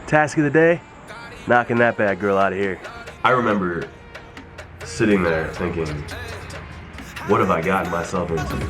Task of the day, knocking that bad girl out of here. I remember sitting there thinking, what have I gotten myself into?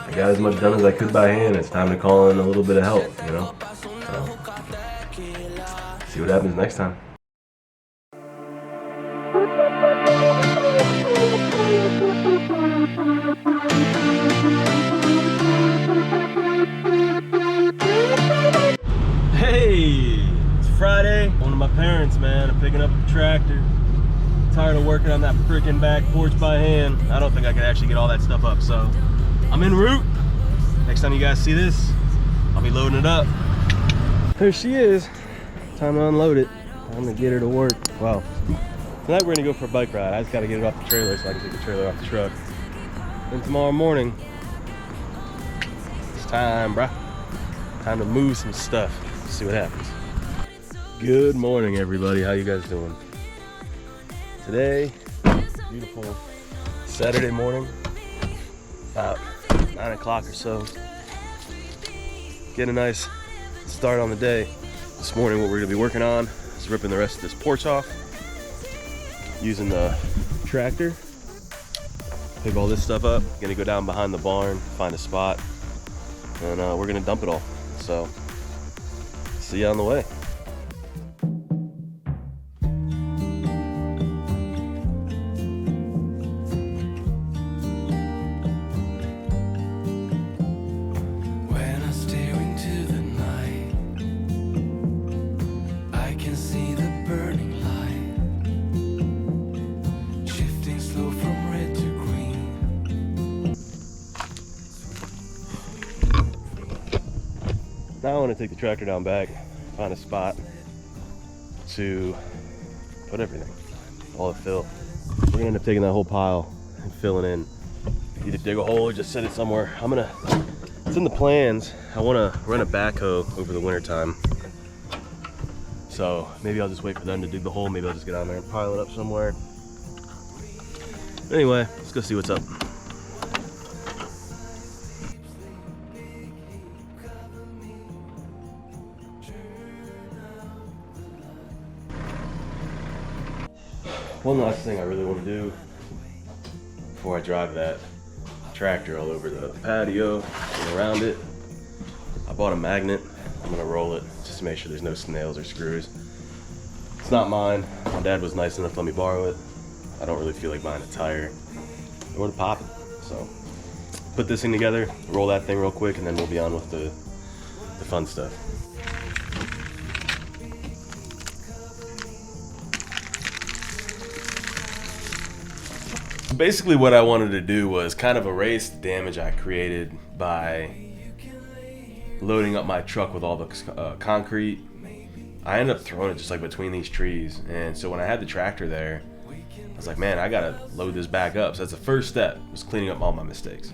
I got as much done as I could by hand. It's time to call in a little bit of help, you know? So, see what happens next time. Hey, it's Friday. Going to my parents, man. I'm picking up a tractor. Tired of working on that freaking back porch by hand. I don't think I can actually get all that stuff up, so I'm en route. Next time you guys see this, I'll be loading it up. There she is. Time to unload it. I'm gonna get her to work. Wow. Tonight we're gonna go for a bike ride. I just gotta get it off the trailer so I can take the trailer off the truck. Then tomorrow morning, it's time, bruh. Time to move some stuff. See what happens. Good morning, everybody. How you guys doing? Today, beautiful Saturday morning, about 9 o'clock or so. Get a nice start on the day. This morning what we're gonna be working on is ripping the rest of this porch off, using the tractor, pick all this stuff up. Gonna go down behind the barn, find a spot, and we're gonna dump it all. So, see you on the way. Now I want to take the tractor down back, find a spot to put everything, all the fill. We're gonna end up taking that whole pile and filling in. Either dig a hole or just set it somewhere. It's in the plans. I want to run a backhoe over the winter time. So maybe I'll just wait for them to dig the hole. Maybe I'll just get on there and pile it up somewhere. Anyway, let's go see what's up. One last thing I really want to do before I drive that tractor all over the patio and around it. I bought a magnet. I'm gonna roll it just to make sure there's no snails or screws. It's not mine. My dad was nice enough to let me borrow it. I don't really feel like buying a tire or to pop it. So put this thing together, roll that thing real quick, and then we'll be on with the fun stuff. Basically what I wanted to do was kind of erase the damage I created by loading up my truck with all the concrete. I ended up throwing it just like between these trees, and so when I had the tractor there, I was like, man, I gotta load this back up. So that's the first step, was cleaning up all my mistakes.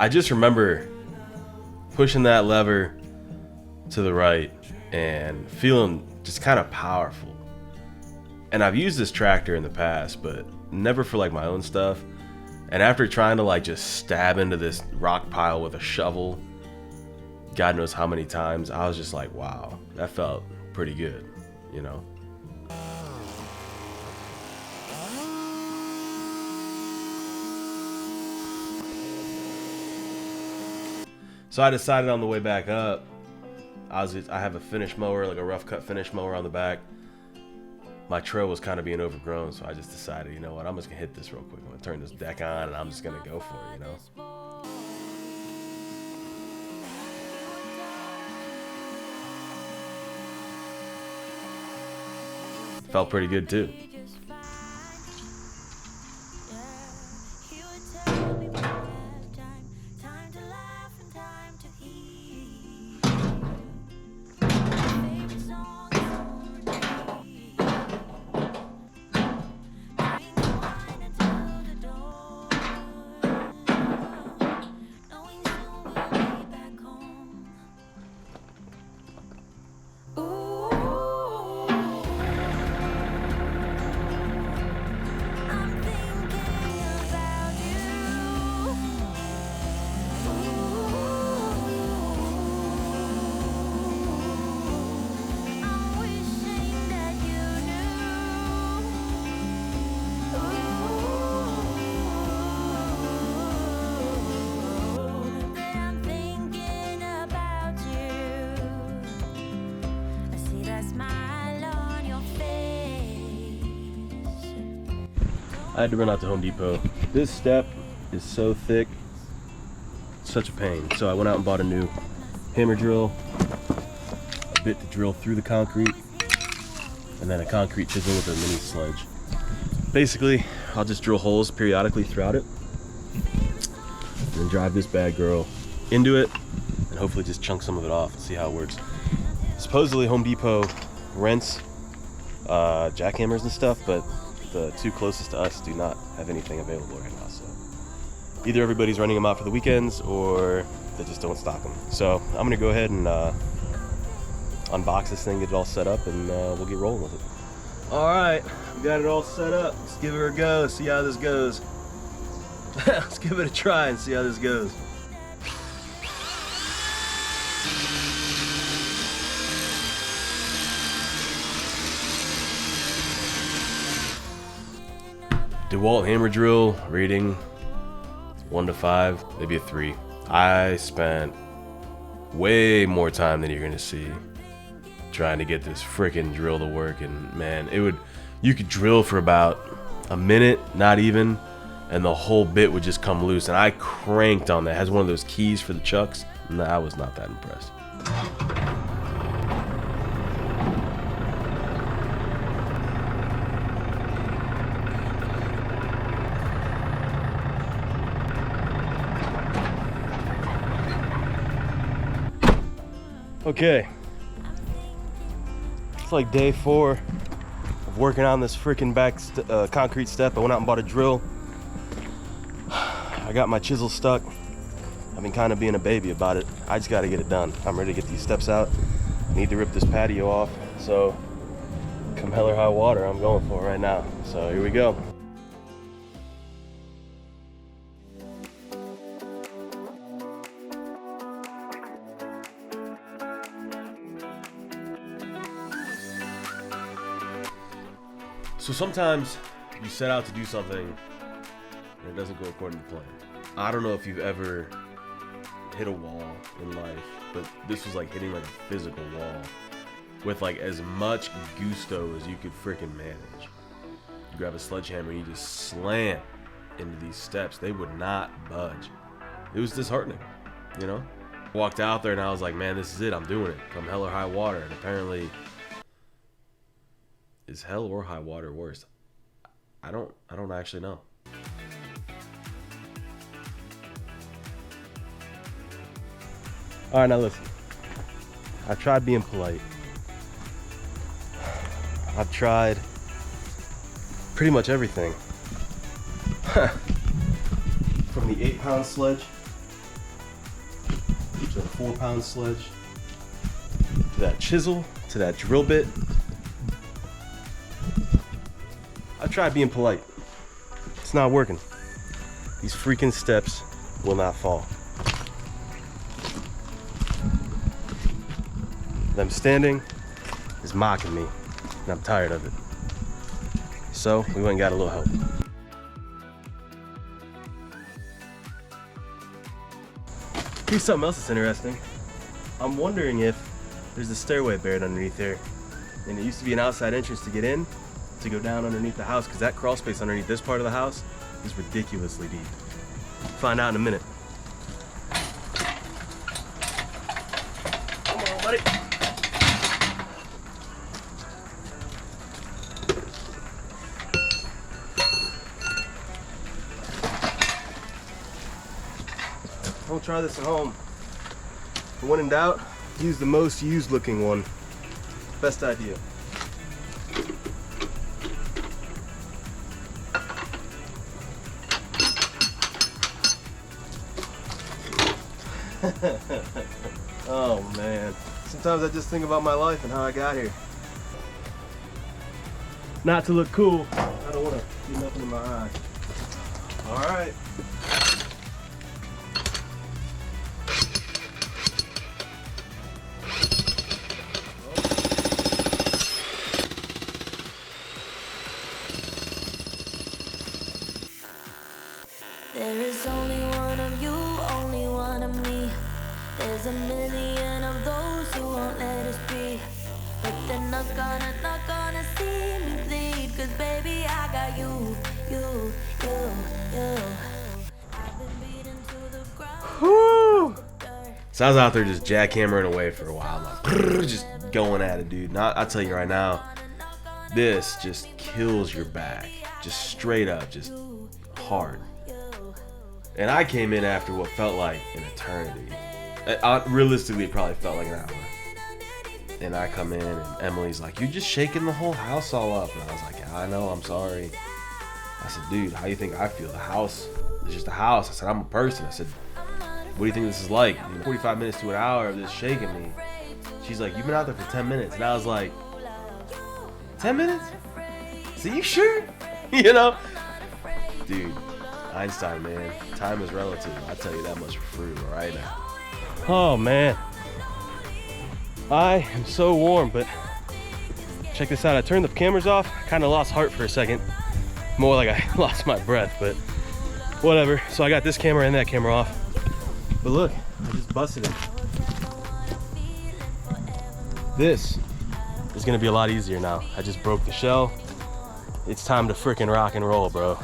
I just remember pushing that lever to the right and feeling just kind of powerful. And I've used this tractor in the past, but never for like my own stuff. And after trying to like just stab into this rock pile with a shovel, God knows how many times, I was just like, wow, that felt pretty good, you know? So I decided on the way back up, I have a finish mower, like a rough cut finish mower on the back. My trail was kind of being overgrown, so I just decided, you know what, I'm just gonna hit this real quick. I'm gonna turn this deck on and I'm just gonna go for it, you know? Felt pretty good too. I had to run out to Home Depot. This step is so thick, such a pain. So I went out and bought a new hammer drill, a bit to drill through the concrete, and then a concrete chisel with a mini sledge. Basically, I'll just drill holes periodically throughout it, and then drive this bad girl into it, and hopefully just chunk some of it off and see how it works. Supposedly Home Depot rents jackhammers and stuff, but the two closest to us do not have anything available right now, so either everybody's running them out for the weekends or they just don't stock them. So I'm gonna go ahead and unbox this thing, get it all set up, and we'll get rolling with it. All right, we got it all set up. Let's give it a go, see how this goes. Let's give it a try and see how this goes. DeWalt hammer drill rating 1 to 5, maybe a 3. I spent way more time than you're gonna see trying to get this freaking drill to work, and man, you could drill for about a minute, not even, and the whole bit would just come loose. And I cranked on that. It has one of those keys for the chucks, and I was not that impressed. Okay, it's like day 4 of working on this freaking back concrete step. I went out and bought a drill. I got my chisel stuck. I've been kind of being a baby about it. I just got to get it done. I'm ready to get these steps out. I need to rip this patio off. So come hell or high water, I'm going for it right now. So here we go. So sometimes you set out to do something and it doesn't go according to plan. I don't know if you've ever hit a wall in life, but this was like hitting like a physical wall with like as much gusto as you could freaking manage. You grab a sledgehammer and you just slam into these steps. They would not budge. It was disheartening, you know? Walked out there and I was like, man, this is it. I'm doing it. Come hell or high water. And apparently, is hell or high water worse? I don't actually know. All right, now listen. I've tried being polite. I've tried pretty much everything. From the 8-pound sledge to the 4-pound sledge, to that chisel, to that drill bit. I've tried being polite. It's not working. These freaking steps will not fall. Them standing is mocking me, and I'm tired of it. So we went and got a little help. Here's something else that's interesting. I'm wondering if there's a stairway buried underneath there. And it used to be an outside entrance to get in, to go down underneath the house, because that crawl space underneath this part of the house is ridiculously deep. Find out in a minute. Come on, buddy. Don't try this at home. When in doubt, use the most used looking one. Best idea. Oh man. Sometimes I just think about my life and how I got here. Not to look cool. I don't want to see nothing in my eye. Alright. There is only one of you, only one of me. There's a million of those who won't let us be. But they're not gonna see me bleed. Cause baby, I got you. I've been beaten to the ground. Whew. So I was out there just jackhammering away for a while, like just going at it, dude. Now, I'll tell you right now, this just kills your back. Just straight up, just hard. And I came in after what felt like an eternity. Realistically, it probably felt like an hour. And I come in and Emily's like, "You're just shaking the whole house all up." And I was like, "Yeah, I know, I'm sorry." I said, "Dude, how do you think I feel? The house is just a house." I said, "I'm a person." I said, "What do you think this is like? 45 minutes to an hour of this shaking me." She's like, "You've been out there for 10 minutes. And I was like, 10 minutes? So you sure? You know? Dude, Einstein, man. Time is relative. I tell you that much for free right now. Oh, man. I am so warm, but check this out. I turned the cameras off. Kind of lost heart for a second. More like I lost my breath, but whatever. So I got this camera and that camera off. But look, I just busted it. This is gonna be a lot easier now. I just broke the shell. It's time to freaking rock and roll, bro.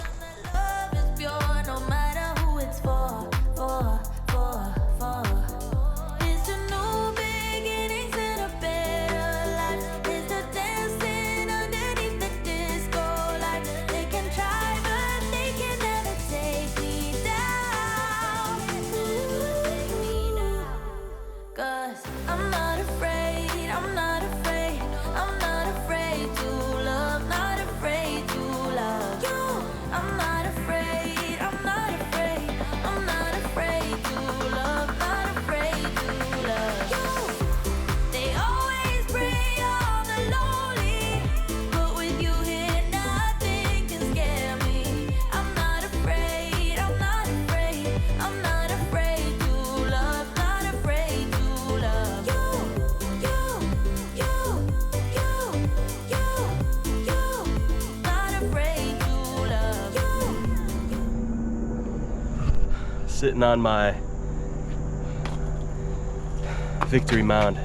Sitting on my victory mound.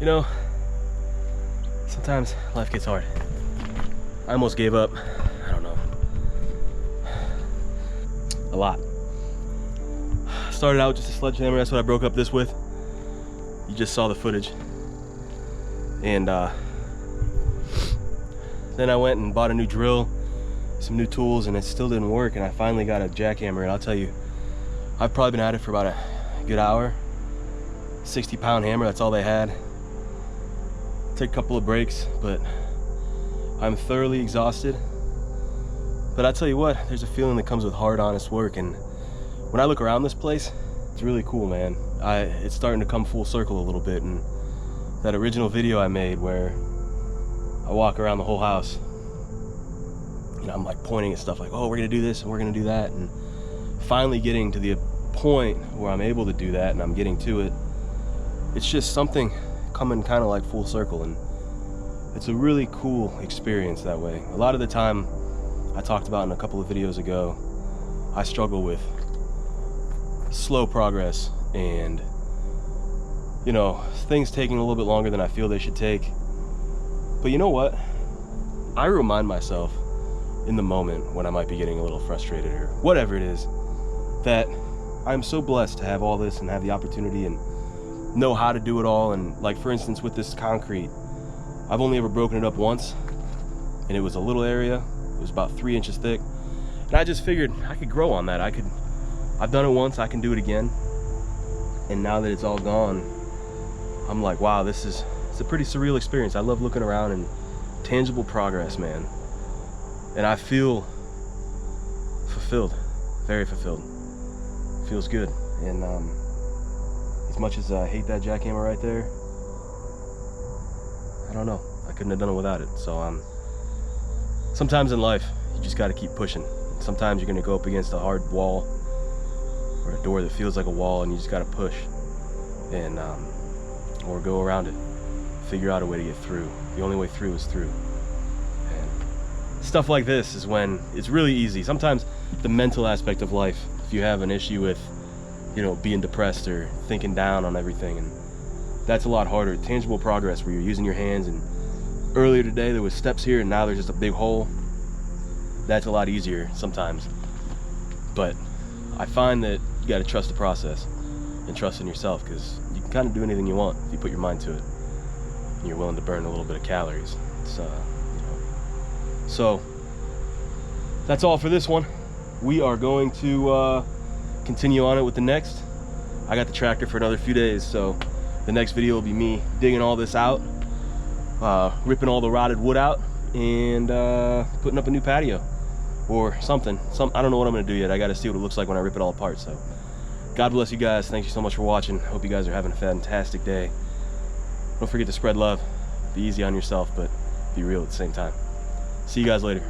You know, sometimes life gets hard. I almost gave up, I don't know, a lot. Started out with just a sledgehammer, that's what I broke up this with. You just saw the footage. And then I went and bought a new drill, some new tools, and it still didn't work, and I finally got a jackhammer, and I'll tell you, I've probably been at it for about a good hour. 60-pound hammer, that's all they had. Take a couple of breaks, but I'm thoroughly exhausted. But I tell you what, there's a feeling that comes with hard, honest work, and when I look around this place, it's really cool, man. It's starting to come full circle a little bit, and that original video I made where I walk around the whole house, you know, I'm like pointing at stuff like, oh, we're gonna do this and we're gonna do that, and finally getting to the point where I'm able to do that and I'm getting to it. It's just something coming kind of like full circle, and it's a really cool experience that way. A lot of the time, I talked about in a couple of videos ago, I struggle with slow progress, and you know, things taking a little bit longer than I feel they should take. But you know what? I remind myself in the moment when I might be getting a little frustrated or whatever it is, that I'm so blessed to have all this and have the opportunity and know how to do it all. And like, for instance, with this concrete, I've only ever broken it up once, and it was a little area. It was about 3 inches thick, and I just figured I could grow on that. I've done it once, I can do it again. And now that it's all gone, I'm like, wow, it's a pretty surreal experience. I love looking around and tangible progress, man. And I feel fulfilled, very fulfilled. Feels good. And as much as I hate that jackhammer right there, I don't know, I couldn't have done it without it. So sometimes in life, you just got to keep pushing. Sometimes you're going to go up against a hard wall or a door that feels like a wall, and you just got to push and or go around it, figure out a way to get through. The only way through is through. And stuff like this is when it's really easy. Sometimes the mental aspect of life, if you have an issue with, you know, being depressed or thinking down on everything, and that's a lot harder. Tangible progress where you're using your hands, and earlier today there was steps here and now there's just a big hole. That's a lot easier sometimes. But I find that you got to trust the process and trust in yourself, because you can kind of do anything you want if you put your mind to it and you're willing to burn a little bit of calories. It's you know. So that's all for this one. We are going to continue on it with the next. I got the tractor for another few days, so the next video will be me digging all this out, ripping all the rotted wood out, and putting up a new patio or something. I don't know what I'm gonna do yet. I gotta see what it looks like when I rip it all apart. So God bless you guys. Thank you so much for watching. Hope you guys are having a fantastic day. Don't forget to spread love. Be easy on yourself, but be real at the same time. See you guys later.